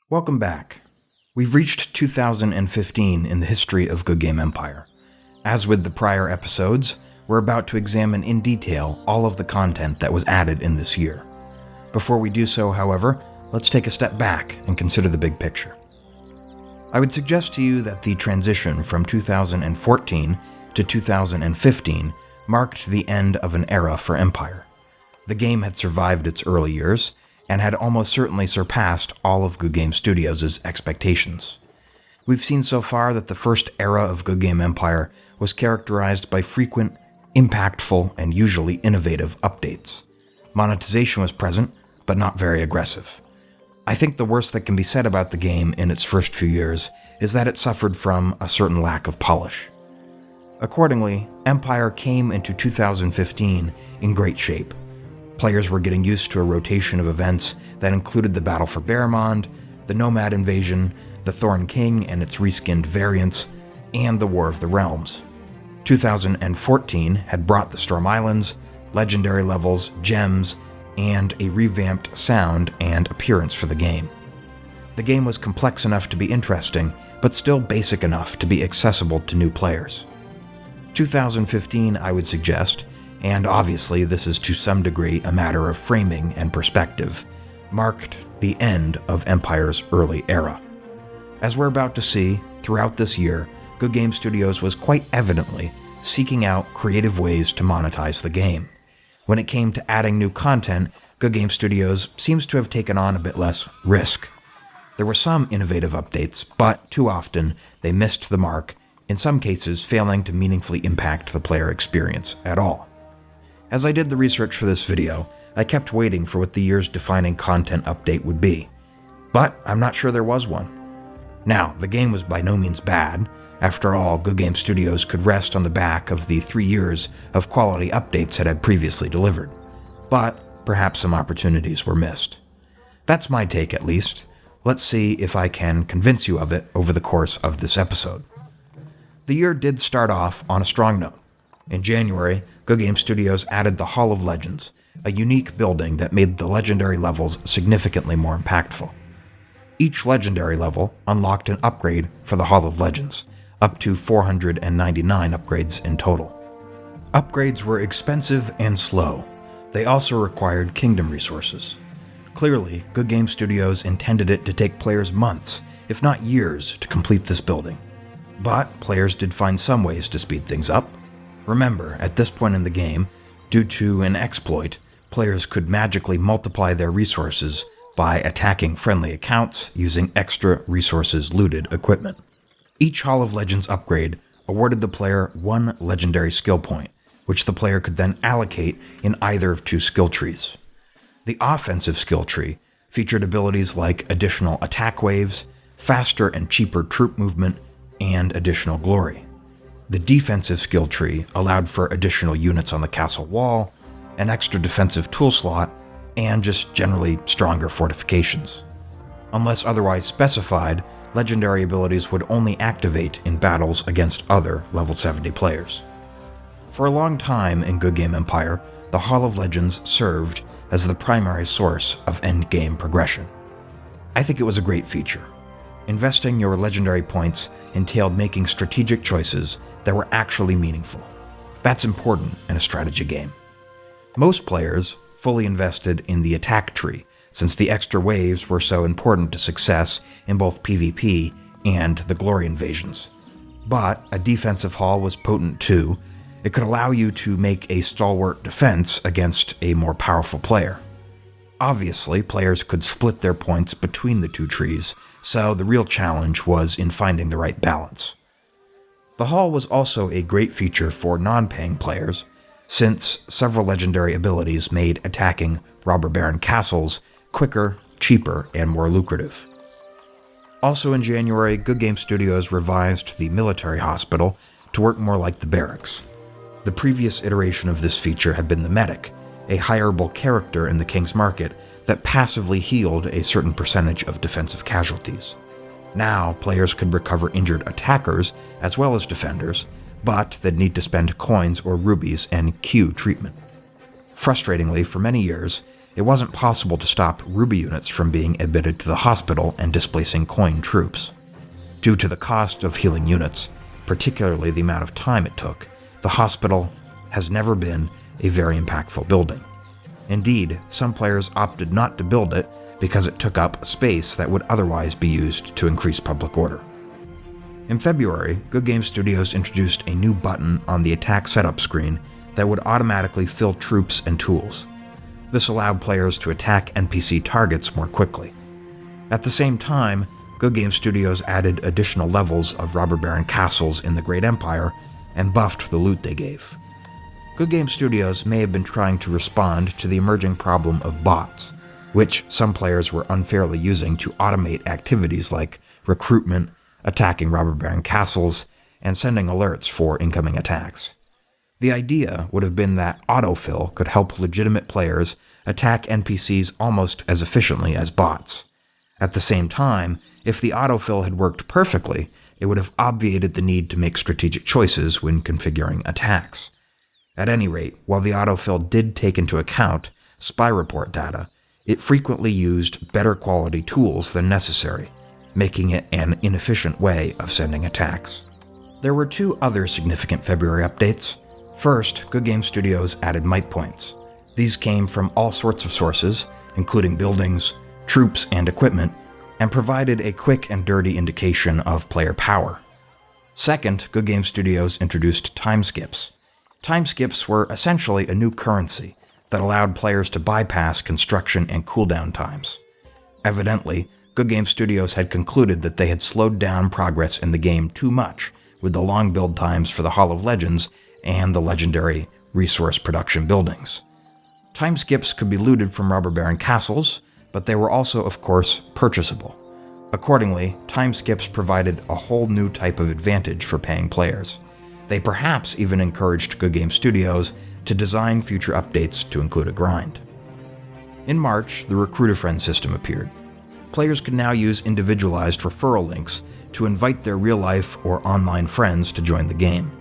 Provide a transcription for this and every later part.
Welcome back. We've reached 2015 in the history of Goodgame Empire. As with the prior episodes, we're about to examine in detail all of the content that was added in this year. Before we do so, however, let's take a step back and consider the big picture. I would suggest to you that the transition from 2014 to 2015 marked the end of an era for Empire. The game had survived its early years, and had almost certainly surpassed all of Goodgame Studios' expectations. We've seen so far that the first era of Goodgame Empire was characterized by frequent, impactful, and usually innovative updates. Monetization was present, but not very aggressive. I think the worst that can be said about the game in its first few years is that it suffered from a certain lack of polish. Accordingly, Empire came into 2015 in great shape. Players were getting used to a rotation of events that included the Battle for Berimond, the Nomad Invasion, the Thorn King and its reskinned variants, and the War of the Realms. 2014 had brought the Storm Islands, legendary levels, gems, and a revamped sound and appearance for the game. The game was complex enough to be interesting, but still basic enough to be accessible to new players. 2015, I would suggest, and obviously this is to some degree a matter of framing and perspective, marked the end of Empire's early era. As we're about to see, throughout this year, Goodgame Studios was quite evidently seeking out creative ways to monetize the game. When it came to adding new content, Goodgame Studios seems to have taken on a bit less risk. There were some innovative updates, but too often they missed the mark, in some cases failing to meaningfully impact the player experience at all. As I did the research for this video, I kept waiting for what the year's defining content update would be, but I'm not sure there was one. Now, the game was by no means bad. After all, Goodgame Studios could rest on the back of the 3 years of quality updates it had previously delivered, but perhaps some opportunities were missed. That's my take, at least. Let's see if I can convince you of it over the course of this episode. The year did start off on a strong note. In January, Goodgame Studios added the Hall of Legends, a unique building that made the legendary levels significantly more impactful. Each legendary level unlocked an upgrade for the Hall of Legends, up to 499 upgrades in total. Upgrades were expensive and slow. They also required kingdom resources. Clearly, Goodgame Studios intended it to take players months, if not years, to complete this building. But players did find some ways to speed things up. Remember, at this point in the game, due to an exploit, players could magically multiply their resources by attacking friendly accounts using extra resources-looted equipment. Each Hall of Legends upgrade awarded the player one legendary skill point, which the player could then allocate in either of two skill trees. The offensive skill tree featured abilities like additional attack waves, faster and cheaper troop movement, and additional glory. The defensive skill tree allowed for additional units on the castle wall, an extra defensive tool slot, and just generally stronger fortifications. Unless otherwise specified, legendary abilities would only activate in battles against other level 70 players. For a long time in Goodgame Empire, the Hall of Legends served as the primary source of endgame progression. I think it was a great feature. Investing your legendary points entailed making strategic choices that were actually meaningful. That's important in a strategy game. Most players fully invested in the attack tree, since the extra waves were so important to success in both PvP and the glory invasions. But a defensive hall was potent too. It could allow you to make a stalwart defense against a more powerful player. Obviously, players could split their points between the two trees, so the real challenge was in finding the right balance. The hall was also a great feature for non-paying players, since several legendary abilities made attacking robber baron castles quicker, cheaper, and more lucrative. Also in January, Goodgame Studios revised the military hospital to work more like the barracks. The previous iteration of this feature had been the medic, a hireable character in the King's Market that passively healed a certain percentage of defensive casualties. Now, players could recover injured attackers as well as defenders, but they'd need to spend coins or rubies and queue treatment. Frustratingly, for many years, it wasn't possible to stop ruby units from being admitted to the hospital and displacing coin troops. Due to the cost of healing units, particularly the amount of time it took, the hospital has never been a very impactful building. Indeed, some players opted not to build it because it took up space that would otherwise be used to increase public order. In February, Goodgame Studios introduced a new button on the attack setup screen that would automatically fill troops and tools. This allowed players to attack NPC targets more quickly. At the same time, Goodgame Studios added additional levels of robber baron castles in the Great Empire and buffed the loot they gave. Goodgame Studios may have been trying to respond to the emerging problem of bots, which some players were unfairly using to automate activities like recruitment, attacking robber baron castles, and sending alerts for incoming attacks. The idea would have been that Autofill could help legitimate players attack NPCs almost as efficiently as bots. At the same time, if the autofill had worked perfectly, it would have obviated the need to make strategic choices when configuring attacks. At any rate, while the autofill did take into account spy report data, it frequently used better quality tools than necessary, making it an inefficient way of sending attacks. There were two other significant February updates. First, Goodgame Studios added might points. These came from all sorts of sources, including buildings, troops, and equipment, and provided a quick and dirty indication of player power. Second, Goodgame Studios introduced time skips. Time skips were essentially a new currency that allowed players to bypass construction and cooldown times. Evidently, Goodgame Studios had concluded that they had slowed down progress in the game too much with the long build times for the Hall of Legends and the legendary resource production buildings. Time skips could be looted from robber baron castles, but they were also, of course, purchasable. Accordingly, time skips provided a whole new type of advantage for paying players. They perhaps even encouraged Goodgame Studios to design future updates to include a grind. In March, the Recruit a Friend system appeared. Players could now use individualized referral links to invite their real-life or online friends to join the game.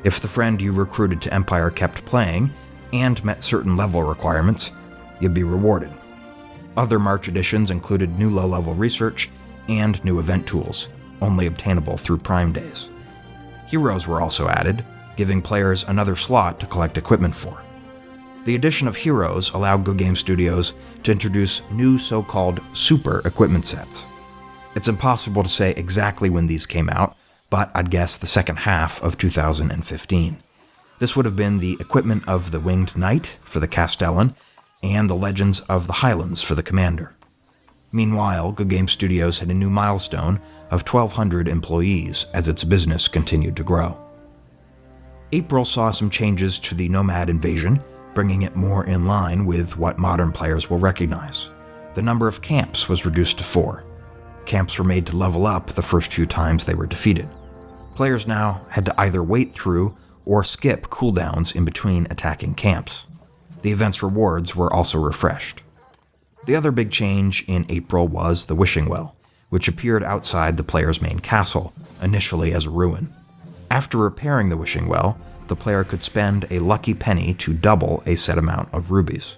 If the friend you recruited to Empire kept playing and met certain level requirements, you'd be rewarded. Other March additions included new low-level research and new event tools, only obtainable through Prime Days. Heroes were also added, giving players another slot to collect equipment for. The addition of heroes allowed Goodgame Studios to introduce new so-called super equipment sets. It's impossible to say exactly when these came out, but I'd guess the second half of 2015. This would have been the equipment of the Winged Knight for the Castellan, and the Legends of the Highlands for the Commander. Meanwhile, Goodgame Studios had a new milestone of 1,200 employees as its business continued to grow. April saw some changes to the Nomad invasion, bringing it more in line with what modern players will recognize. The number of camps was reduced to 4. Camps were made to level up the first few times they were defeated. Players now had to either wait through or skip cooldowns in between attacking camps. The event's rewards were also refreshed. The other big change in April was the Wishing Well, which appeared outside the player's main castle, initially as a ruin. After repairing the Wishing Well, the player could spend a lucky penny to double a set amount of rubies.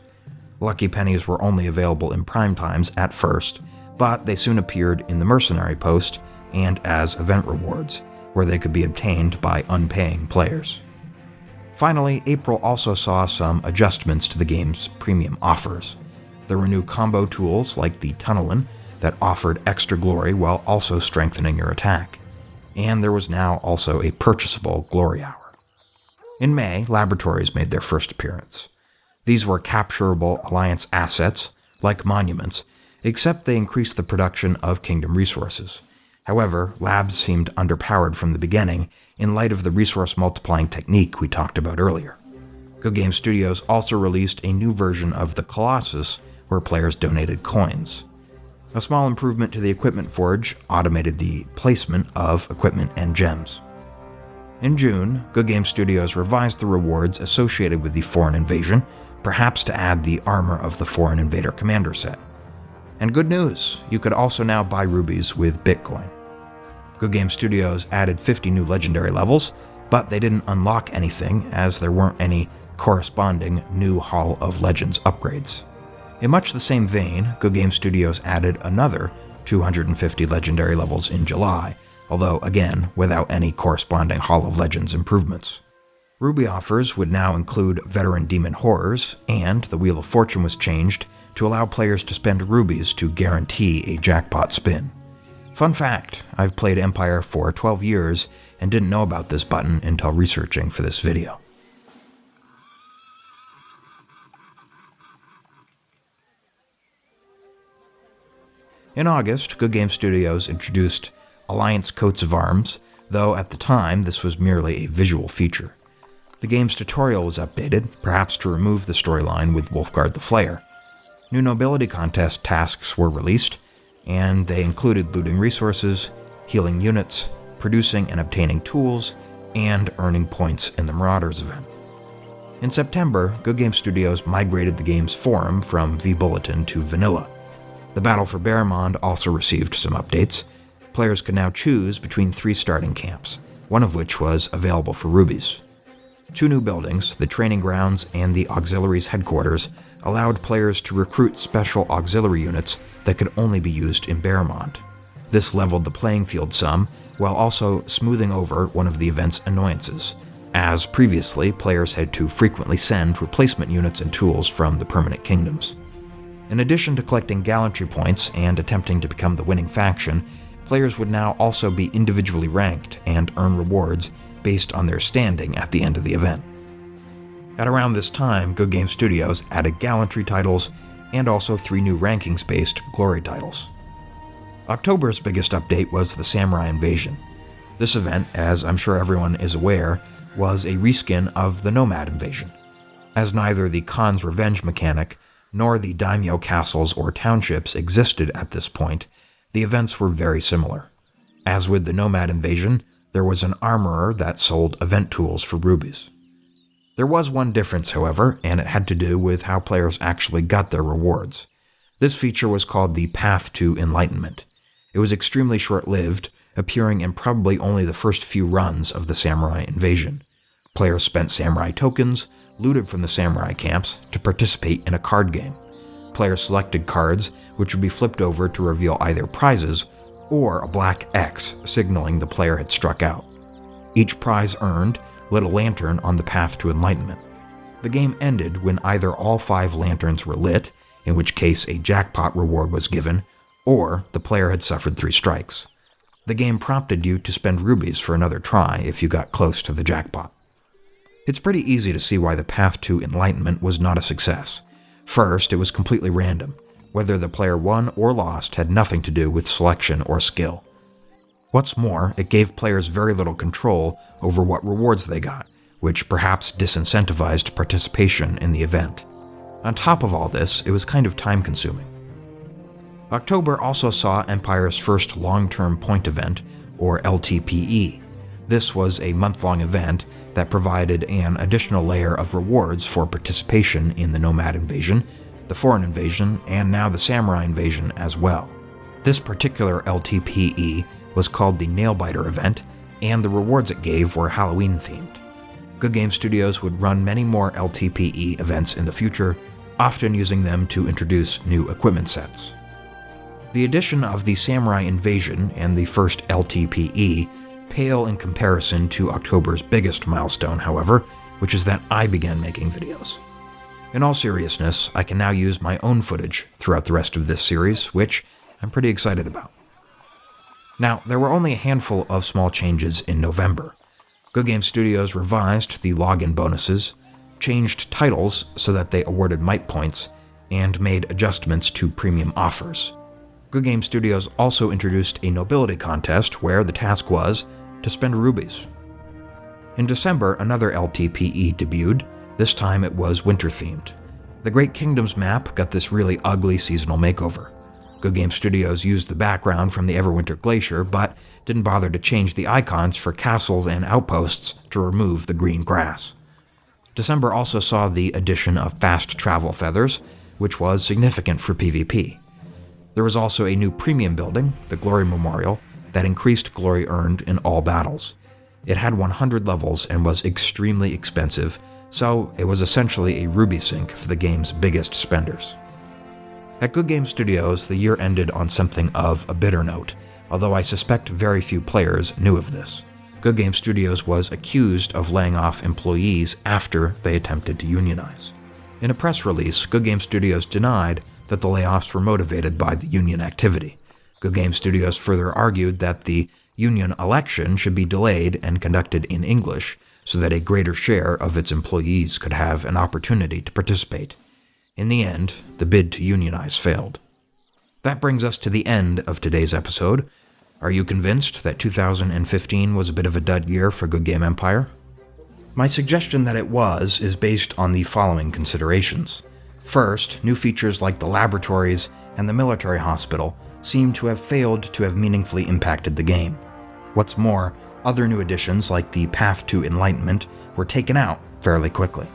Lucky pennies were only available in prime times at first, but they soon appeared in the mercenary post and as event rewards, where they could be obtained by unpaying players. Finally, April also saw some adjustments to the game's premium offers. There were new combo tools like the Tunnelin that offered extra glory while also strengthening your attack. And there was now also a purchasable glory hour. In May, Laboratories made their first appearance. These were capturable Alliance assets, like monuments, except they increased the production of Kingdom resources. However, Labs seemed underpowered from the beginning in light of the resource multiplying technique we talked about earlier. Goodgame Studios also released a new version of the Colossus where players donated coins. A small improvement to the Equipment Forge automated the placement of equipment and gems. In June, Goodgame Studios revised the rewards associated with the Foreign Invasion, perhaps to add the Armor of the Foreign Invader Commander set. And good news, you could also now buy rubies with Bitcoin. Goodgame Studios added 50 new legendary levels, but they didn't unlock anything as there weren't any corresponding new Hall of Legends upgrades. In much the same vein, Goodgame Studios added another 250 legendary levels in July, although again without any corresponding Hall of Legends improvements. Ruby offers would now include veteran demon horrors, and the Wheel of Fortune was changed to allow players to spend rubies to guarantee a jackpot spin. Fun fact, I've played Empire for 12 years and didn't know about this button until researching for this video. In August, Goodgame Studios introduced Alliance Coats of Arms, though at the time this was merely a visual feature. The game's tutorial was updated, perhaps to remove the storyline with Wolfguard the Flayer. New nobility contest tasks were released, and they included looting resources, healing units, producing and obtaining tools, and earning points in the Marauders event. In September, Goodgame Studios migrated the game's forum from vBulletin to vanilla. The battle for Berimond also received some updates. Players could now choose between 3 starting camps, one of which was available for rubies. 2 new buildings, the training grounds and the auxiliaries headquarters, allowed players to recruit special auxiliary units that could only be used in Berimond. This leveled the playing field some, while also smoothing over one of the event's annoyances, as previously players had to frequently send replacement units and tools from the permanent kingdoms. In addition to collecting gallantry points and attempting to become the winning faction, players would now also be individually ranked and earn rewards based on their standing at the end of the event. At around this time, Goodgame Studios added gallantry titles and also 3 new rankings-based glory titles. October's biggest update was the Samurai Invasion. This event, as I'm sure everyone is aware, was a reskin of the Nomad Invasion. As neither the Khan's Revenge mechanic nor the daimyo castles or townships existed at this point, the events were very similar. As with the Nomad Invasion, there was an armorer that sold event tools for rubies. There was one difference, however, and it had to do with how players actually got their rewards. This feature was called the Path to Enlightenment. It was extremely short-lived, appearing in probably only the first few runs of the Samurai Invasion. Players spent samurai tokens, looted from the samurai camps, to participate in a card game. Players selected cards, which would be flipped over to reveal either prizes or a black X signaling the player had struck out. Each prize earned lit a lantern on the path to enlightenment. The game ended when either all 5 lanterns were lit, in which case a jackpot reward was given, or the player had suffered 3 strikes. The game prompted you to spend rubies for another try if you got close to the jackpot. It's pretty easy to see why the path to enlightenment was not a success. First, it was completely random. Whether the player won or lost had nothing to do with selection or skill. What's more, it gave players very little control over what rewards they got, which perhaps disincentivized participation in the event. On top of all this, it was kind of time-consuming. October also saw Empire's first long-term point event, or LTPE. This was a month-long event that provided an additional layer of rewards for participation in the Nomad Invasion, the Foreign Invasion, and now the Samurai Invasion as well. This particular LTPE was called the Nailbiter event, and the rewards it gave were Halloween-themed. Goodgame Studios would run many more LTPE events in the future, often using them to introduce new equipment sets. The addition of the Samurai Invasion and the first LTPE pale in comparison to October's biggest milestone, however, which is that I began making videos. In all seriousness, I can now use my own footage throughout the rest of this series, which I'm pretty excited about. Now, there were only a handful of small changes in November. Goodgame Studios revised the login bonuses, changed titles so that they awarded might points, and made adjustments to premium offers. Goodgame Studios also introduced a nobility contest where the task was to spend rubies. In December, another LTPE debuted. This time it was winter-themed. The Great Kingdoms map got this really ugly seasonal makeover. Goodgame Studios used the background from the Everwinter Glacier, but didn't bother to change the icons for castles and outposts to remove the green grass. December also saw the addition of fast travel feathers, which was significant for PvP. There was also a new premium building, the Glory Memorial, that increased glory earned in all battles. It had 100 levels and was extremely expensive, so it was essentially a ruby sink for the game's biggest spenders. At Goodgame Studios, the year ended on something of a bitter note, although I suspect very few players knew of this. Goodgame Studios was accused of laying off employees after they attempted to unionize. In a press release, Goodgame Studios denied that the layoffs were motivated by the union activity. Goodgame Studios further argued that the union election should be delayed and conducted in English so that a greater share of its employees could have an opportunity to participate. In the end, the bid to unionize failed. That brings us to the end of today's episode. Are you convinced that 2015 was a bit of a dud year for Goodgame Empire? My suggestion that it was is based on the following considerations. First, new features like the Laboratories and the military hospital seem to have failed to have meaningfully impacted the game. What's more, other new additions like the path to Enlightenment were taken out fairly quickly.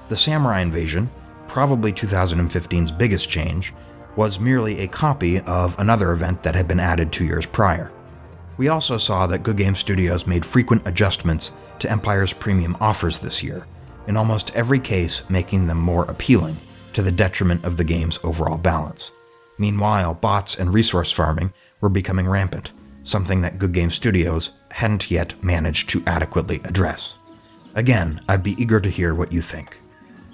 The samurai invasion, probably 2015's biggest change, was merely a copy of another event that had been added 2 years prior. We also saw that Goodgame Studios made frequent adjustments to Empire's premium offers this year, in almost every case making them more appealing, to the detriment of the game's overall balance. Meanwhile, bots and resource farming were becoming rampant, something that Goodgame Studios hadn't yet managed to adequately address. Again, I'd be eager to hear what you think.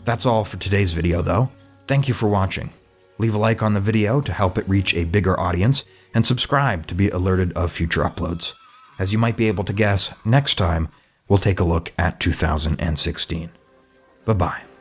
That's all for today's video though. Thank you for watching. Leave a like on the video to help it reach a bigger audience, and subscribe to be alerted of future uploads. As you might be able to guess, next time we'll take a look at 2016. Bye-bye.